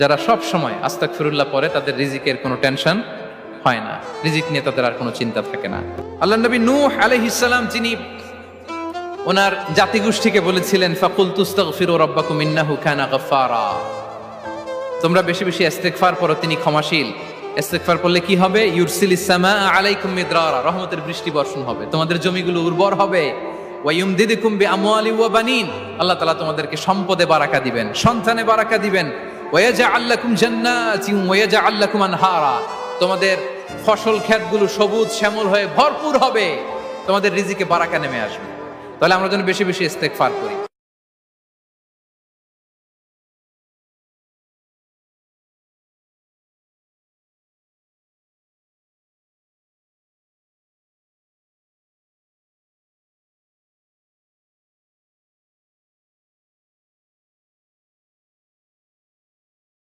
যারা সব সময় আস্তাগফিরুল্লাহ পড়ে তাদের রিজিকের কোনো টেনশন হয় না, রিজিক নিয়ে তাদের আর কোনো চিন্তা থাকে না। আল্লাহ নবী নূহ আলাইহিস সালাম যিনি ওনার জাতিগোষ্ঠীকে বলেছিলেন ফাকুলতু আস্তাগফিরু রাব্বাকুম ইন্নাহু কানা গাফফারা, তোমরা বেশি বেশি ইস্তেগফার পড়ো, তিনি ক্ষমাশীল। ইস্তেগফার পড়লে কি হবে? ইউরসিলিস সামাআ আলাইকুম মিদরারা, রহমতের বৃষ্টি বর্ষণ হবে, তোমাদের জমিগুলো উর্বর হবে। ওয়া ইউমদিদুকুম বিআমওয়ালি ওয়া বানিন, আল্লাহ তাআলা তোমাদেরকে সম্পদে বারাকা দিবেন, সন্তানে বারাকা দিবেন। ওয়া ইয়াজআল লাকুম জান্নাতিন ওয়া ইয়াজআল লাকুম আনহারা, তোমাদের ফসল ক্ষেতগুলো সবুজ শ্যামল হয়ে ভরপুর হবে, তোমাদের রিজিকে বারাকা নেমে আসবে। তাহলে আমরা যেন বেশি বেশি ইস্তেগফার করি।